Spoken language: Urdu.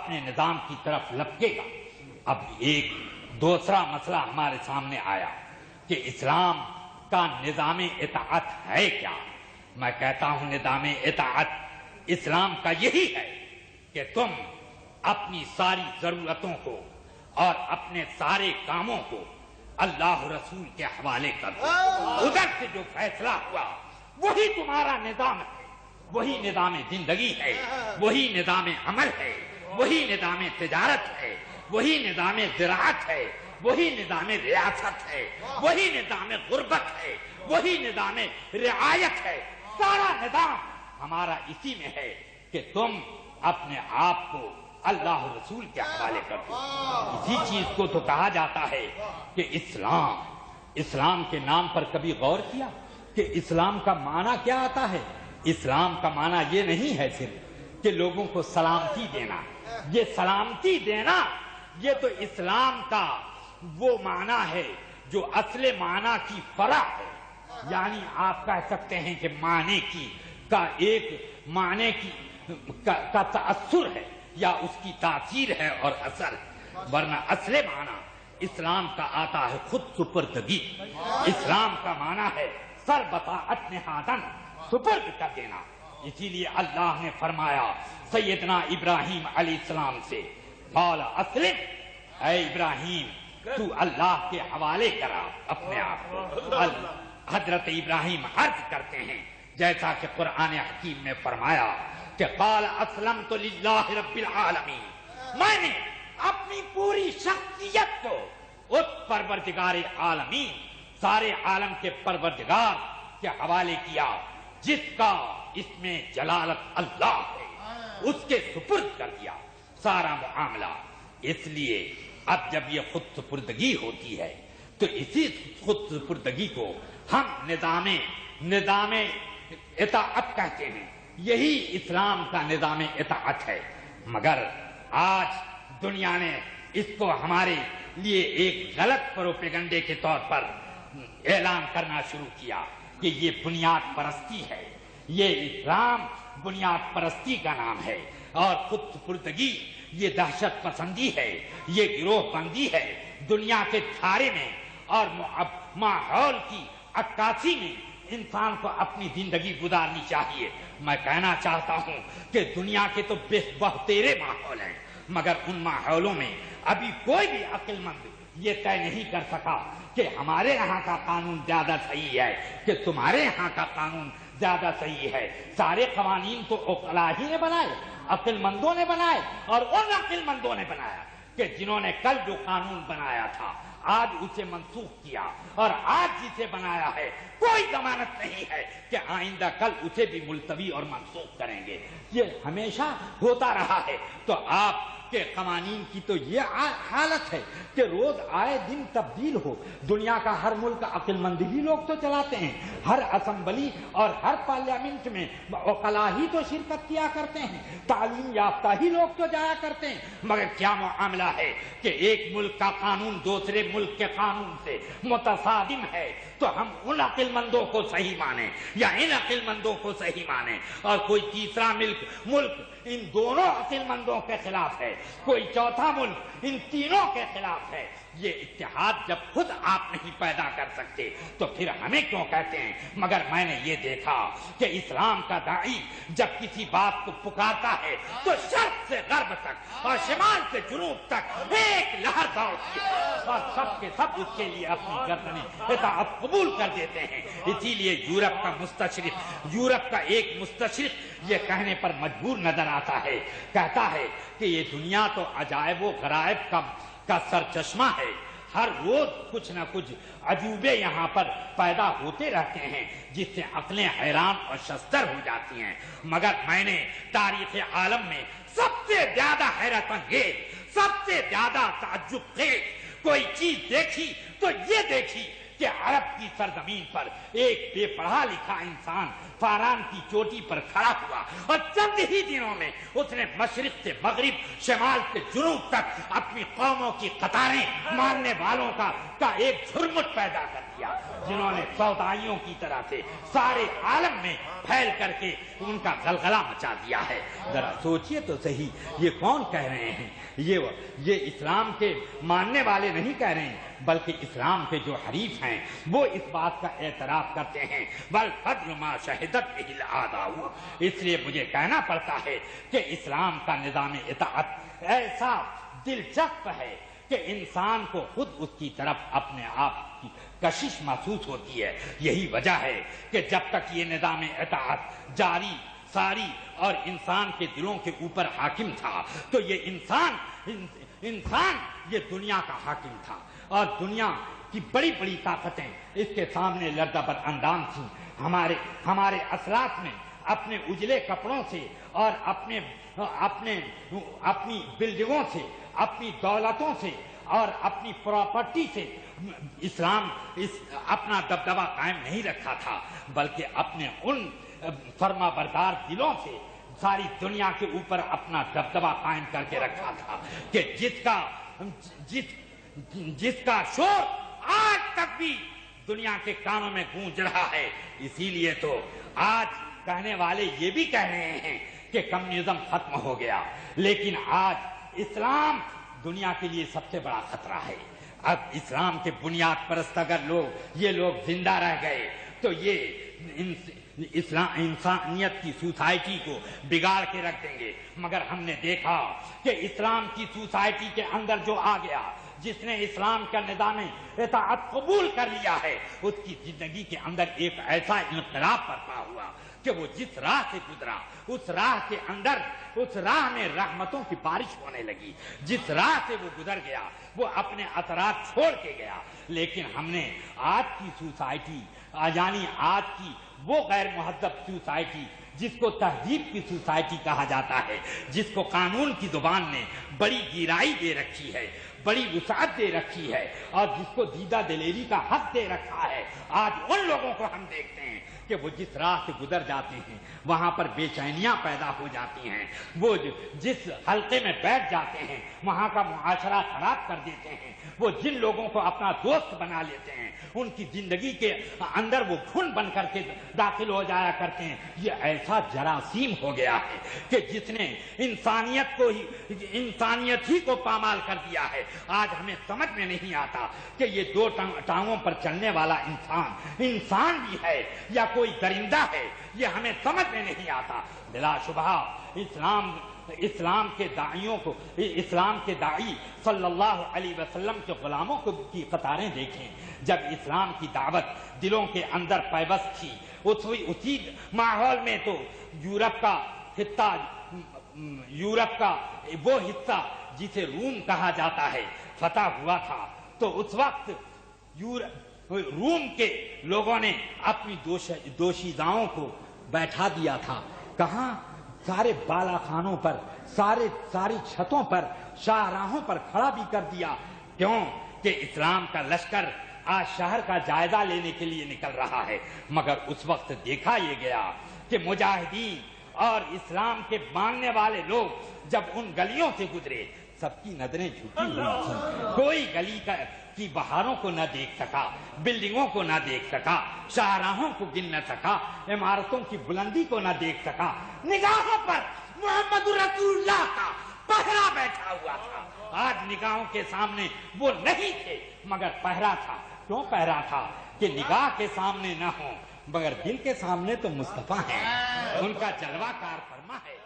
اپنے نظام کی طرف لپکے گا۔ اب ایک دوسرا مسئلہ ہمارے سامنے آیا کہ اسلام کا نظام اطاعت ہے کیا؟ میں کہتا ہوں نظام اطاعت اسلام کا یہی ہے کہ تم اپنی ساری ضرورتوں کو اور اپنے سارے کاموں کو اللہ رسول کے حوالے کر دو۔ ادھر سے جو فیصلہ ہوا وہی تمہارا نظام ہے، وہی نظام زندگی ہے، وہی نظام عمل ہے، وہی نظام تجارت ہے، وہی نظام زراعت ہے، وہی نظام ریاست ہے، وہی نظام غربت ہے، وہی نظام رعایت ہے۔ سارا نظام ہمارا اسی میں ہے کہ تم اپنے آپ کو اللہ رسول کے حوالے کر دو۔ اسی چیز کو تو کہا جاتا ہے کہ اسلام کے نام پر کبھی غور کیا کہ اسلام کا معنی کیا آتا ہے؟ اسلام کا معنی یہ نہیں ہے صرف کہ لوگوں کو سلامتی دینا، یہ سلامتی دینا یہ تو اسلام کا وہ معنی ہے جو اصل معنی کی فرع ہے۔ یعنی آپ کہہ سکتے ہیں کہ معنی کی کا ایک معنی کی کا تأثر ہے یا اس کی تاثیر ہے اور اثر ہے، ورنہ اصل معنی اسلام کا آتا ہے خود سپردگی۔ اسلام کا معنی ہے سر بطاعت نہادن، سپرد کر دینا۔ اسی لیے اللہ نے فرمایا سیدنا ابراہیم علیہ السلام سے، قال اسلم، اے ابراہیم تو اللہ کے حوالے کرا اپنے آپ کو۔ حضرت ابراہیم عرض کرتے ہیں جیسا کہ قرآن حکیم میں فرمایا کہ قال اسلمت للہ رب العالمین، میں نے اپنی پوری شخصیت کو اس پروردگار عالمین، سارے عالم کے پروردگار کے حوالے کیا جس کا اس میں جلالت اللہ ہے، اس کے سپرد کر دیا سارا معاملہ۔ اس لیے اب جب یہ خود سپردگی ہوتی ہے تو اسی خود سپردگی کو ہم نظام اطاعت کہتے ہیں۔ یہی اسلام کا نظام اطاعت ہے، مگر آج دنیا نے اس کو ہمارے لیے ایک غلط پروپیگنڈے کے طور پر اعلان کرنا شروع کیا کہ یہ بنیاد پرستی ہے، یہ اسلام بنیاد پرستی کا نام ہے، اور خود سپردگی یہ دہشت پسندی ہے، یہ گروہ بندی ہے۔ دنیا کے دھارے میں اور ماحول کی عکاسی میں انسان کو اپنی زندگی گزارنی چاہیے۔ میں کہنا چاہتا ہوں کہ دنیا کے تو بہتیرے ماحول ہیں، مگر ان ماحولوں میں ابھی کوئی بھی عقل مند یہ طے نہیں کر سکا کہ ہمارے یہاں کا قانون زیادہ صحیح ہے کہ تمہارے یہاں کا قانون زیادہ صحیح ہے۔ سارے قوانین تو عقلاء ہی نے بنائے، عقل مندوں نے بنائے، اور ان عقل مندوں نے بنایا کہ جنہوں نے کل جو قانون بنایا تھا آج اسے منسوخ کیا، اور آج جسے بنایا ہے کوئی ضمانت نہیں ہے کہ آئندہ کل اسے بھی ملتوی اور منسوخ کریں گے۔ یہ ہمیشہ ہوتا رہا ہے۔ تو آپ کے قوانین کی تو یہ حالت ہے کہ روز آئے دن تبدیل ہو۔ دنیا کا ہر ملک عقل مند ہی لوگ تو چلاتے ہیں، ہر اسمبلی اور ہر پارلیمنٹ میں عقلاء ہی تو شرکت کیا کرتے ہیں، تعلیم یافتہ ہی لوگ تو جایا کرتے ہیں، مگر کیا معاملہ ہے کہ ایک ملک کا قانون دوسرے ملک کے قانون سے متصادم ہے تو ہم ان عقل مندوں کو صحیح مانیں یا ان عقل مندوں کو صحیح مانیں، اور کوئی تیسرا ملک ان دونوں عقل مندوں کے خلاف ہے، کوئی چوتھا ملک ان تینوں کے خلاف ہے۔ یہ اتحاد جب خود آپ نہیں پیدا کر سکتے تو پھر ہمیں کیوں کہتے ہیں؟ مگر میں نے یہ دیکھا کہ اسلام کا داعی جب کسی بات کو پکارتا ہے تو شرق سے غرب تک اور شمال سے جنوب تک ایک لہر دوڑتی ہے، اور سب کے سب اس کے لیے اپنی گردنیں اطاعت قبول کر دیتے ہیں۔ اسی لیے یورپ کا ایک مستشرق یہ کہنے پر مجبور نظر آتا ہے، کہتا ہے کہ یہ دنیا تو عجائب و غرائب کا سرچشمہ ہے، ہر روز کچھ نہ کچھ عجوبے یہاں پر پیدا ہوتے رہتے ہیں جس سے عقلیں حیران اور شستر ہو جاتی ہیں، مگر میں نے تاریخ عالم میں سب سے زیادہ حیرت انگیز، سب سے زیادہ تعجب خیز کوئی چیز دیکھی تو یہ دیکھی کہ عرب کی سرزمین پر ایک بے پڑھا لکھا انسان فاران کی چوٹی پر کھڑا ہوا اور چند ہی دنوں میں اس نے مشرق سے مغرب شمال سے جنوب تک اپنی قوموں کی قطاریں ماننے والوں کا ایک جھرمٹ پیدا کر دیا، جنہوں نے سودائیوں کی طرح سے سارے عالم میں پھیل کر کے ان کا غلغلہ مچا دیا ہے۔ ذرا سوچئے تو صحیح، یہ کون کہہ رہے ہیں؟ یہ اسلام کے ماننے والے نہیں کہہ رہے ہیں، بلکہ اسلام کے جو حریف ہیں وہ اس بات کا اعتراف کرتے ہیں والفضل ما شہدت به الاعداء۔ اس لیے مجھے کہنا پڑتا ہے کہ اسلام کا نظام اطاعت ایسا دلچسپ ہے کہ انسان کو خود اس کی طرف اپنے آپ کی کشش محسوس ہوتی ہے۔ یہی وجہ ہے کہ جب تک یہ نظام اطاعت جاری ساری اور انسان کے دلوں کے اوپر حاکم تھا تو یہ انسان یہ دنیا کا حاکم تھا، اور دنیا کی بڑی بڑی طاقتیں اس کے سامنے لرزہ بر اندام تھیں۔ ہمارے اسلاف نے اپنے اجلے کپڑوں سے اور اپنی بلڈنگوں سے، اپنی دولتوں سے اور اپنی پراپرٹی سے اپنا دبدبہ قائم نہیں رکھا تھا، بلکہ اپنے ان فرما بردار دلوں سے ساری دنیا کے اوپر اپنا دبدبہ قائم کر کے رکھا تھا کہ جس کا شور آج تک بھی دنیا کے کانوں میں گونج رہا ہے۔ اسی لیے تو آج کہنے والے یہ بھی کہہ رہے ہیں کہ کمیونزم ختم ہو گیا، لیکن آج اسلام دنیا کے لیے سب سے بڑا خطرہ ہے۔ اب اسلام کے بنیاد پرست اگر یہ لوگ زندہ رہ گئے تو یہ انسانیت کی سوسائٹی کو بگاڑ کے رکھ دیں گے۔ مگر ہم نے دیکھا کہ اسلام کی سوسائٹی کے اندر جو آ گیا، جس نے اسلام کا نظام اطاعت قبول کر لیا ہے، اس کی زندگی کے اندر ایک ایسا انقلاب برپا ہوا کہ وہ جس راہ سے گزرا اس راہ کے اندر اس راہ میں رحمتوں کی بارش ہونے لگی۔ جس راہ سے وہ گزر گیا وہ اپنے اثرات چھوڑ کے گیا۔ لیکن ہم نے آج کی سوسائٹی، یعنی آج کی وہ غیر مہذب سوسائٹی جس کو تہذیب کی سوسائٹی کہا جاتا ہے، جس کو قانون کی زبان نے بڑی گیرائی دے رکھی ہے، بڑی وسعت دے رکھی ہے، اور جس کو دیدہ دلیری کا حق دے رکھا ہے، آج ان لوگوں کو ہم دیکھتے ہیں کہ وہ جس راہ سے گزر جاتے ہیں وہاں پر بے چینیاں پیدا ہو جاتی ہیں، وہ جس حلقے میں بیٹھ جاتے ہیں وہاں کا معاشرہ خراب کر دیتے ہیں، وہ جن لوگوں کو اپنا دوست بنا لیتے ہیں ان کی زندگی کے اندر وہ گھن بن کر کے داخل ہو جایا کرتے ہیں۔ یہ ایسا جراثیم ہو گیا ہے کہ جس نے انسانیت ہی کو پامال کر دیا ہے۔ آج ہمیں سمجھ میں نہیں آتا کہ یہ دو ٹانگوں پر چلنے والا انسان بھی ہے یا کوئی درندہ ہے، یہ ہمیں سمجھ میں نہیں آتا۔ بلا شبہ اسلام کے داعی صلی اللہ علیہ وسلم کے غلاموں کی قطاریں دیکھیں۔ جب اسلام کی دعوت دلوں کے اندر پیوست تھی، اسی ماحول میں تو یورپ کا وہ حصہ جسے روم کہا جاتا ہے فتح ہوا تھا، تو اس وقت روم کے لوگوں نے اپنی دوشیزاؤں کو بیٹھا دیا تھا۔ کہاں؟ سارے بالا خانوں پر، ساری چھتوں پر، شاہراہوں پر کھڑا بھی کر دیا۔ کیوں؟ کہ اسلام کا لشکر آج شہر کا جائزہ لینے کے لیے نکل رہا ہے۔ مگر اس وقت دیکھا یہ گیا کہ مجاہدین اور اسلام کے ماننے والے لوگ جب ان گلیوں سے گزرے سب کی نظریں جھکی ہوئی تھیں، کوئی گلی کی بہاروں کو نہ دیکھ سکا، بلڈنگوں کو نہ دیکھ سکا، شاہراہوں کو گن نہ سکا، عمارتوں کی بلندی کو نہ دیکھ سکا۔ نگاہوں پر محمد رسول اللہ کا پہرا بیٹھا ہوا تھا۔ آج نگاہوں کے سامنے وہ نہیں تھے مگر پہرا تھا۔ کیوں پہرا تھا؟ کہ نگاہ کے سامنے نہ ہو مگر دل کے سامنے تو مصطفیٰ ہیں، ان کا جلوہ کار فرما ہے۔